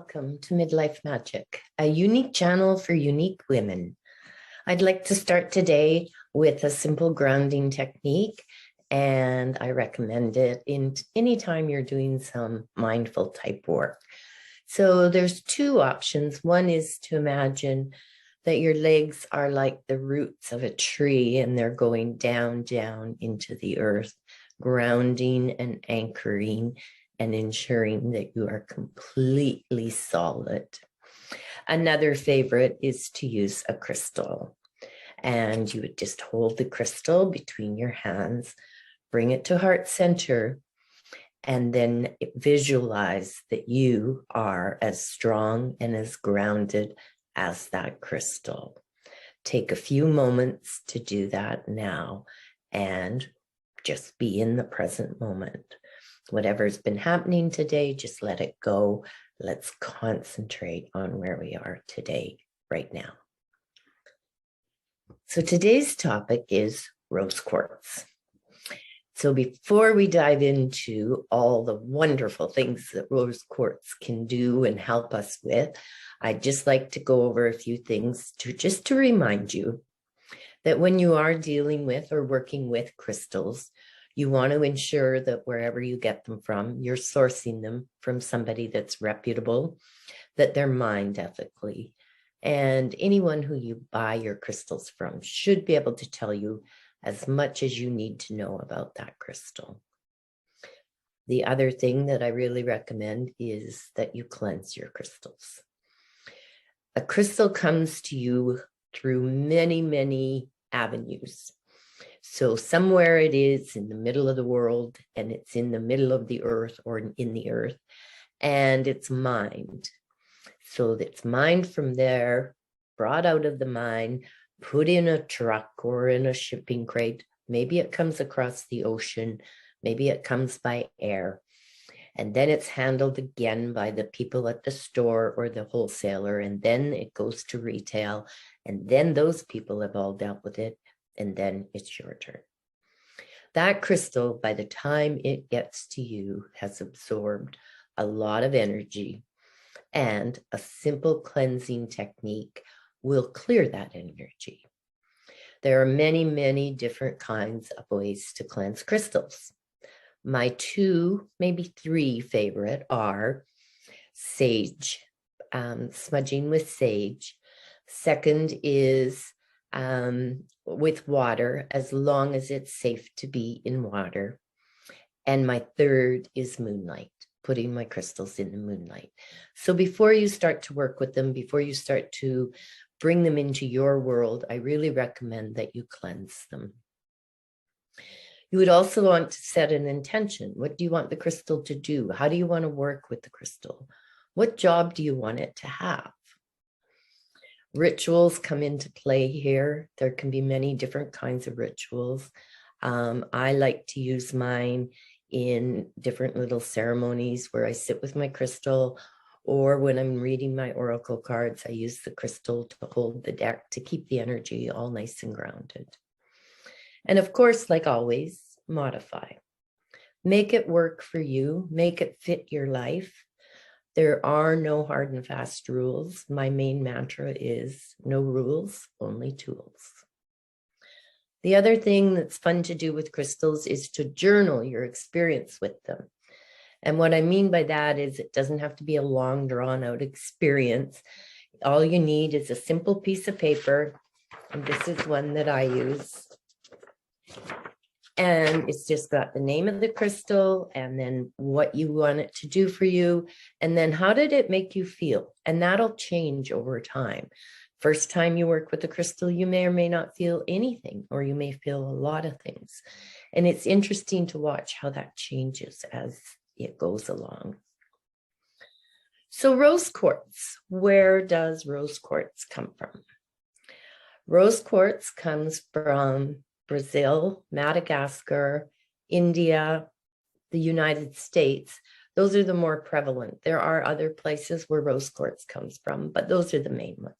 welcome to Midlife Magic, a unique channel for unique women. I'd like to start today with a simple grounding technique, and I recommend it in anytime you're doing some mindful type work. So there's two options. One is to imagine that your legs are like the roots of a tree and they're going down into the earth, grounding and anchoring and ensuring that you are completely solid. Another favorite is to use a crystal. And you would just hold the crystal between your hands, bring it to heart center, and then visualize that you are as strong and as grounded as that crystal. Take a few moments to do that now and just be in the present moment. Whatever's been happening today, just let it go. Let's concentrate on where we are today, right now. So today's topic is rose quartz. So before we dive into all the wonderful things that rose quartz can do and help us with, I'd just like to go over a few things to remind you that when you are dealing with or working with crystals, you want to ensure that wherever you get them from, you're sourcing them from somebody that's reputable, that they're mined ethically. And anyone who you buy your crystals from should be able to tell you as much as you need to know about that crystal. The other thing that I really recommend is that you cleanse your crystals. A crystal comes to you through many, many avenues. So somewhere it is in the middle of the world, and it's in the middle of the earth or in the earth, and it's mined. So it's mined from there, brought out of the mine, put in a truck or in a shipping crate. Maybe it comes across the ocean, maybe it comes by air, and then it's handled again by the people at the store or the wholesaler, and then it goes to retail, and then those people have all dealt with it, and then it's your turn. That crystal, by the time it gets to you, has absorbed a lot of energy, and a simple cleansing technique will clear that energy. There are many, many different kinds of ways to cleanse crystals. My two, maybe three favorite are sage, smudging with sage. Second is with water, as long as it's safe to be in water. And my third is moonlight, putting my crystals in the moonlight. So before you start to work with them, before you start to bring them into your world, I really recommend that you cleanse them. You would also want to set an intention. What do you want the crystal to do? How do you want to work with the crystal? What job do you want it to have? Rituals come into play here. There can be many different kinds of rituals. I like to use mine in different little ceremonies where I sit with my crystal, or when I'm reading my oracle cards, I use the crystal to hold the deck to keep the energy all nice and grounded. And of course, like always, modify. Make it work for you. Make it fit your life. There are no hard and fast rules. My main mantra is no rules, only tools. The other thing that's fun to do with crystals is to journal your experience with them. And what I mean by that is it doesn't have to be a long, drawn-out experience. All you need is a simple piece of paper, and this is one that I use. And it's just got the name of the crystal and then what you want it to do for you. And then how did it make you feel? And that'll change over time. First time you work with the crystal, you may or may not feel anything, or you may feel a lot of things. And it's interesting to watch how that changes as it goes along. So rose quartz, where does rose quartz come from? Rose quartz comes from Brazil, Madagascar, India, the United States. Those are the more prevalent. There are other places where rose quartz comes from, but those are the main ones.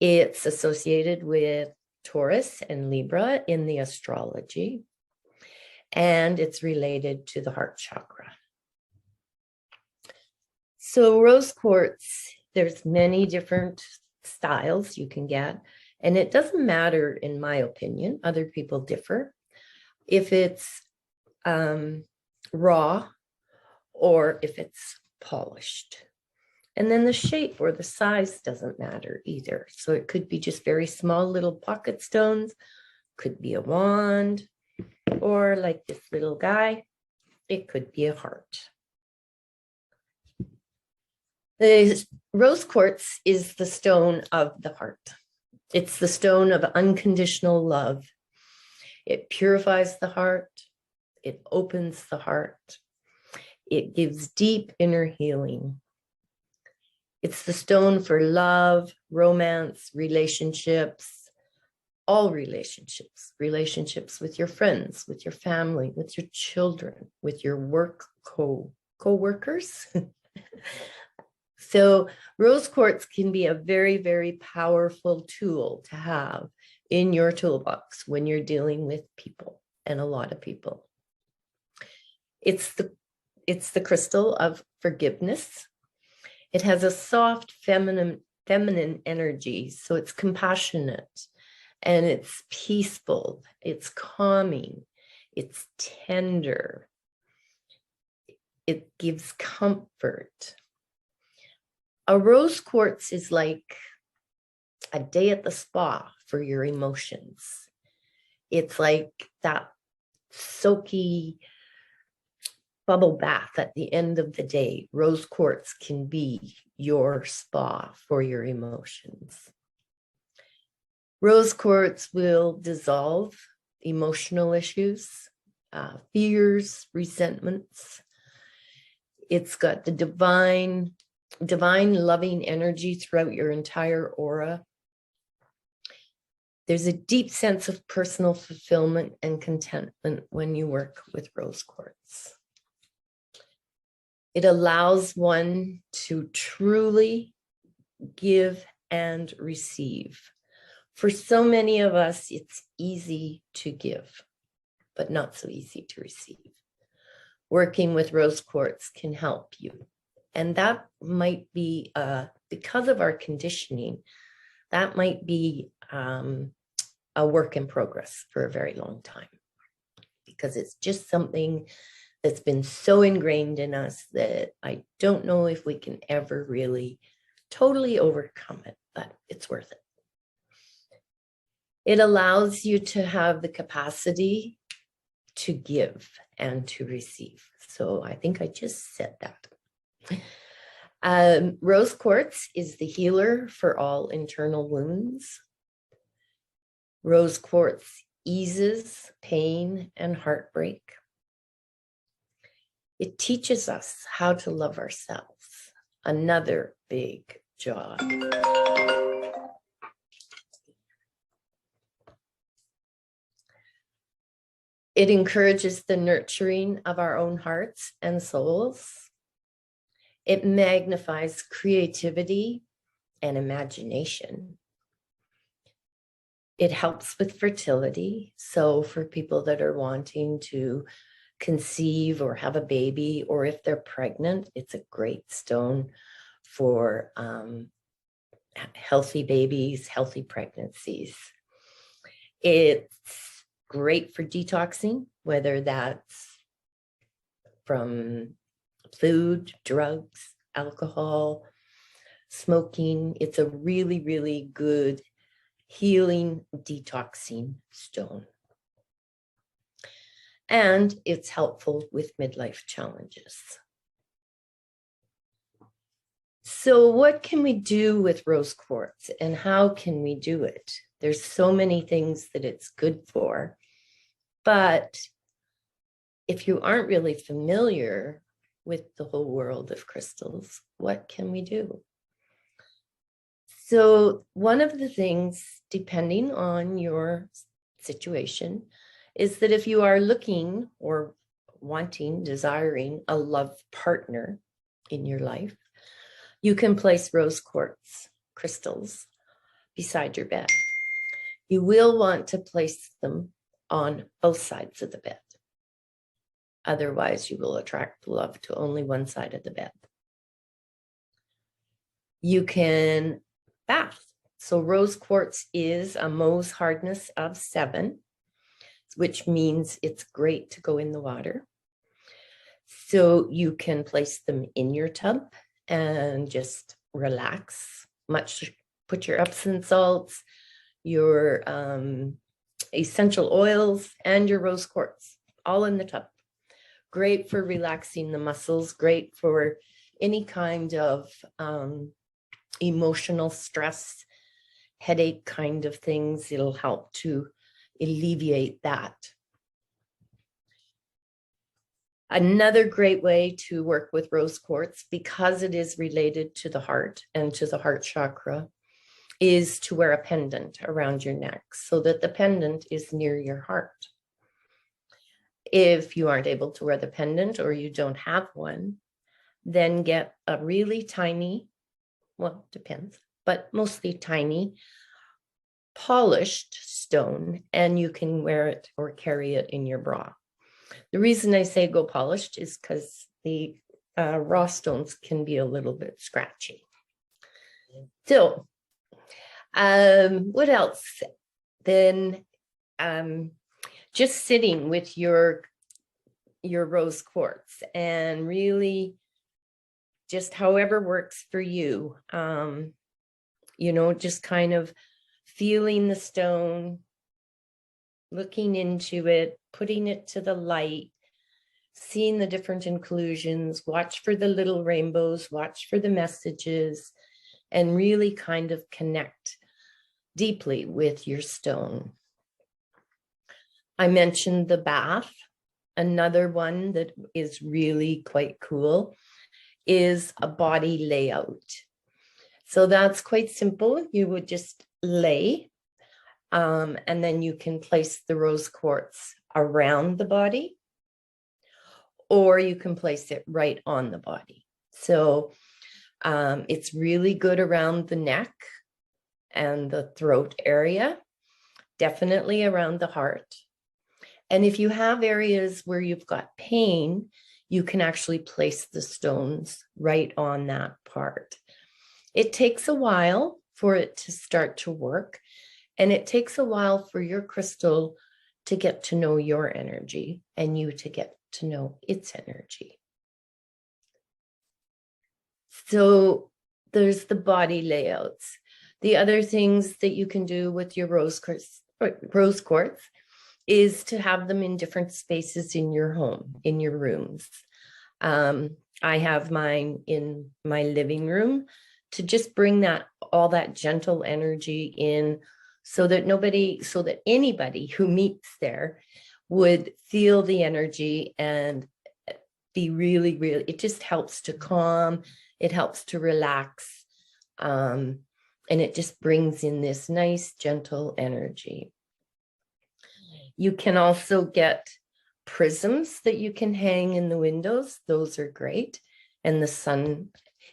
It's associated with Taurus and Libra in the astrology, and it's related to the heart chakra. So rose quartz, there's many different styles you can get, and it doesn't matter, in my opinion, other people differ, if it's raw or if it's polished. And then the shape or the size doesn't matter either. So it could be just very small little pocket stones, could be a wand, or like this little guy, it could be a heart. The rose quartz is the stone of the heart. It's the stone of unconditional love. It purifies the heart. It opens the heart. It gives deep inner healing. It's the stone for love, romance, relationships, all relationships, relationships with your friends, with your family, with your children, with your work co-workers. So rose quartz can be a very, very powerful tool to have in your toolbox when you're dealing with people, and a lot of people. It's the crystal of forgiveness. It has a soft feminine energy, so it's compassionate and it's peaceful, it's calming, it's tender, it gives comfort. A rose quartz is like a day at the spa for your emotions. It's like that soaky bubble bath at the end of the day. Rose quartz can be your spa for your emotions. Rose quartz will dissolve emotional issues, fears, resentments. It's got the divine loving energy throughout your entire aura. There's a deep sense of personal fulfillment and contentment when you work with rose quartz. It allows one to truly give and receive. For so many of us, it's easy to give, but not so easy to receive. Working with rose quartz can help you. And that might be, because of our conditioning, that might be a work in progress for a very long time, because it's just something that's been so ingrained in us that I don't know if we can ever really totally overcome it, but it's worth it. It allows you to have the capacity to give and to receive. So I think I just said that. Rose quartz is the healer for all internal wounds. Rose quartz eases pain and heartbreak. It teaches us how to love ourselves. Another big job. It encourages the nurturing of our own hearts and souls. It magnifies creativity and imagination. It helps with fertility. So for people that are wanting to conceive or have a baby, or if they're pregnant, it's a great stone for healthy babies, healthy pregnancies. It's great for detoxing, whether that's from food, drugs, alcohol, smoking. It's a really, really good healing, detoxing stone. And it's helpful with midlife challenges. So what can we do with rose quartz, and how can we do it? There's so many things that it's good for, but if you aren't really familiar with the whole world of crystals, what can we do? So one of the things, depending on your situation, is that if you are looking or wanting, desiring a love partner in your life, you can place rose quartz crystals beside your bed. You will want to place them on both sides of the bed. Otherwise, you will attract love to only one side of the bed. You can bath. So rose quartz is a Mohs hardness of 7, which means it's great to go in the water. So you can place them in your tub and just relax. Put your Epsom salts, your essential oils, and your rose quartz all in the tub. Great for relaxing the muscles, great for any kind of emotional stress, headache kind of things. It'll help to alleviate that. Another great way to work with rose quartz, because it is related to the heart and to the heart chakra, is to wear a pendant around your neck so that the pendant is near your heart. If you aren't able to wear the pendant or you don't have one, then get a really tiny, well, depends, but mostly tiny, polished stone, and you can wear it or carry it in your bra. The reason I say go polished is because the raw stones can be a little bit scratchy. So, what else? Then just sitting with your rose quartz and really just however works for you, just kind of feeling the stone, looking into it, putting it to the light, seeing the different inclusions, watch for the little rainbows, watch for the messages, and really kind of connect deeply with your stone. I mentioned the bath. Another one that is really quite cool is a body layout. So that's quite simple. You would just lay, and then you can place the rose quartz around the body, or you can place it right on the body. So it's really good around the neck and the throat area, definitely around the heart. And if you have areas where you've got pain, you can actually place the stones right on that part. It takes a while for it to start to work, and it takes a while for your crystal to get to know your energy and you to get to know its energy. So there's the body layouts. The other things that you can do with your rose quartz is to have them in different spaces in your home, in your rooms. I have mine in my living room to just bring all that gentle energy in, so that anybody who meets there would feel the energy and be really, really, it just helps to calm, it helps to relax, and it just brings in this nice, gentle energy. You can also get prisms that you can hang in the windows. Those are great. And the sun,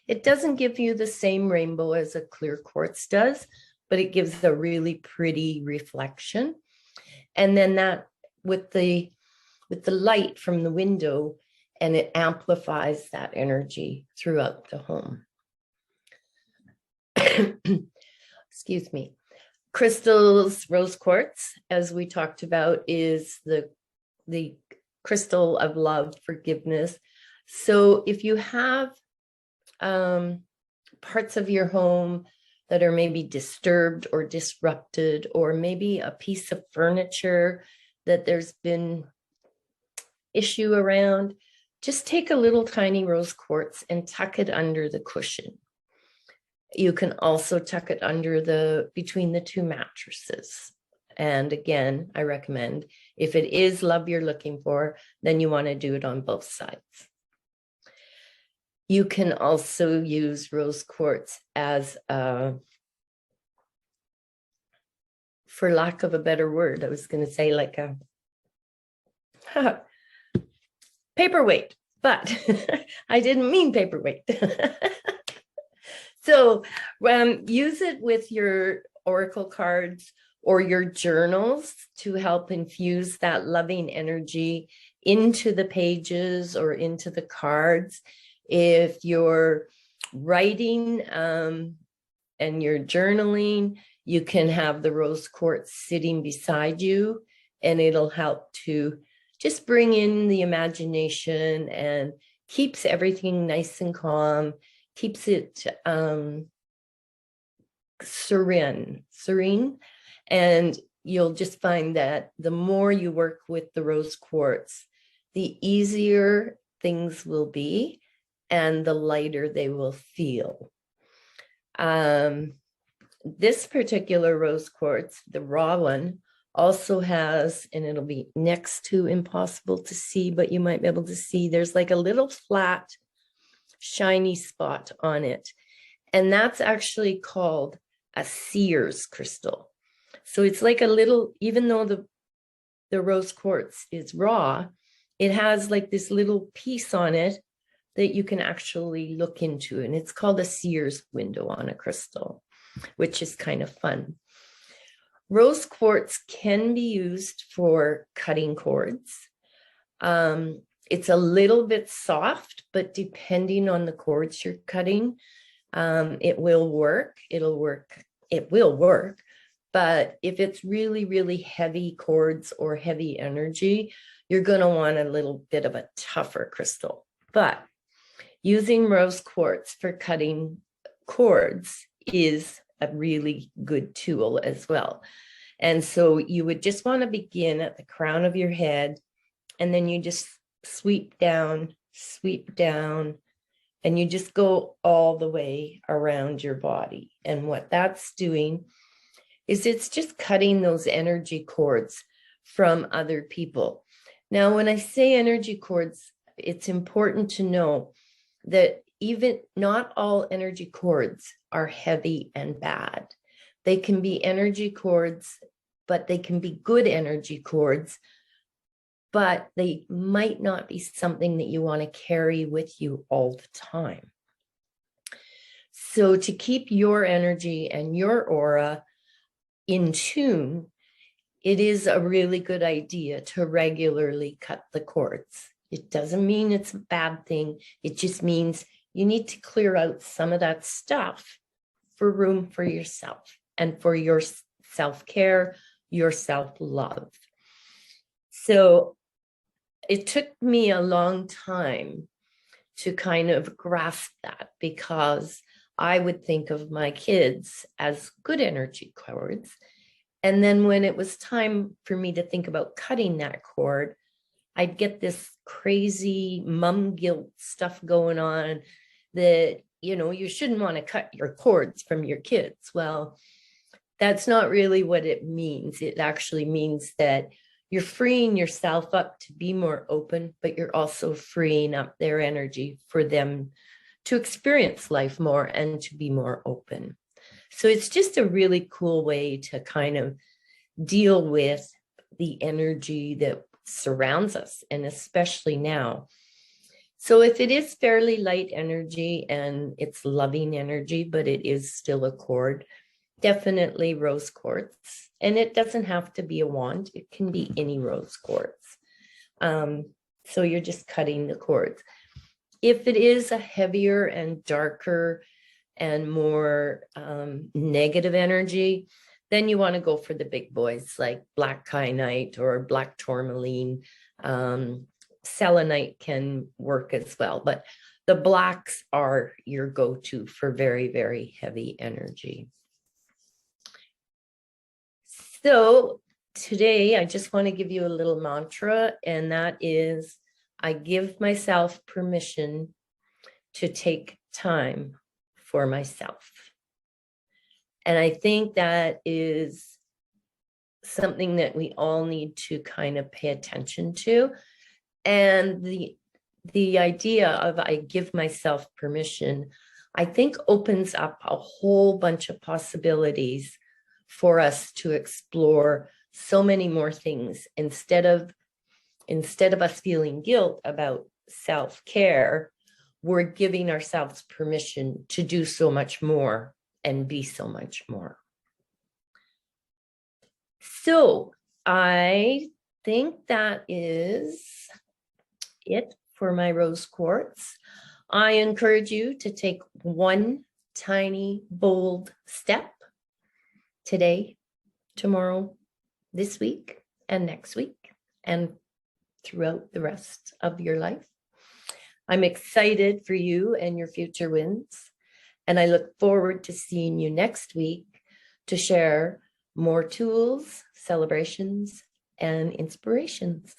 it doesn't give you the same rainbow as a clear quartz does, but it gives a really pretty reflection. And then that with the light from the window, and it amplifies that energy throughout the home. Excuse me. Crystals, rose quartz, as we talked about, is the crystal of love, forgiveness. So if you have parts of your home that are maybe disturbed or disrupted, or maybe a piece of furniture that there's been issue around, just take a little tiny rose quartz and tuck it under the cushion. You can also tuck it under between the two mattresses. And again, I recommend, if it is love you're looking for, then you want to do it on both sides. You can also use rose quartz as for lack of a better word, I was going to say like a paperweight, but I didn't mean paperweight. So use it with your oracle cards or your journals to help infuse that loving energy into the pages or into the cards. If you're writing and you're journaling, you can have the rose quartz sitting beside you, and it'll help to just bring in the imagination and keeps everything nice and calm, keeps it serene. And you'll just find that the more you work with the rose quartz, the easier things will be and the lighter they will feel. This particular rose quartz, the raw one, also has, and it'll be next to impossible to see, but you might be able to see, there's like a little flat, shiny spot on it. And that's actually called a seer's crystal. So it's like a little, even though the rose quartz is raw, it has like this little piece on it that you can actually look into. And it's called a seer's window on a crystal, which is kind of fun. Rose quartz can be used for cutting cords. It's a little bit soft, but depending on the cords you're cutting, it will work. It will work. But if it's really, really heavy cords or heavy energy, you're going to want a little bit of a tougher crystal. But using rose quartz for cutting cords is a really good tool as well. And so you would just want to begin at the crown of your head, and then you just sweep down, and you just go all the way around your body. And what that's doing is it's just cutting those energy cords from other people. Now, when I say energy cords, it's important to know that even not all energy cords are heavy and bad. They can be energy cords, but they can be good energy cords, but they might not be something that you want to carry with you all the time. So to keep your energy and your aura in tune, it is a really good idea to regularly cut the cords. It doesn't mean it's a bad thing. It just means you need to clear out some of that stuff for room for yourself and for your self-care, your self-love. So it took me a long time to kind of grasp that, because I would think of my kids as good energy cords. And then when it was time for me to think about cutting that cord, I'd get this crazy mom guilt stuff going on that, you know, you shouldn't want to cut your cords from your kids. Well, that's not really what it means. It actually means that you're freeing yourself up to be more open, but you're also freeing up their energy for them to experience life more and to be more open. So it's just a really cool way to kind of deal with the energy that surrounds us, and especially now. So if it is fairly light energy and it's loving energy, but it is still a cord, definitely rose quartz. And it doesn't have to be a wand. It can be any rose quartz. So you're just cutting the cords. If it is a heavier and darker and more negative energy, then you want to go for the big boys like black kyanite or black tourmaline. Selenite can work as well, but the blacks are your go-to for very, very heavy energy. So today I just want to give you a little mantra, and that is, I give myself permission to take time for myself. And I think that is something that we all need to kind of pay attention to. And the idea of I give myself permission, I think opens up a whole bunch of possibilities for us to explore so many more things. Instead of us feeling guilt about self-care, we're giving ourselves permission to do so much more and be so much more. So I think that is it for my rose quartz. I encourage you to take one tiny, bold step today, tomorrow, this week, and next week, and throughout the rest of your life. I'm excited for you and your future wins, and I look forward to seeing you next week to share more tools, celebrations, and inspirations.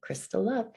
Crystal love.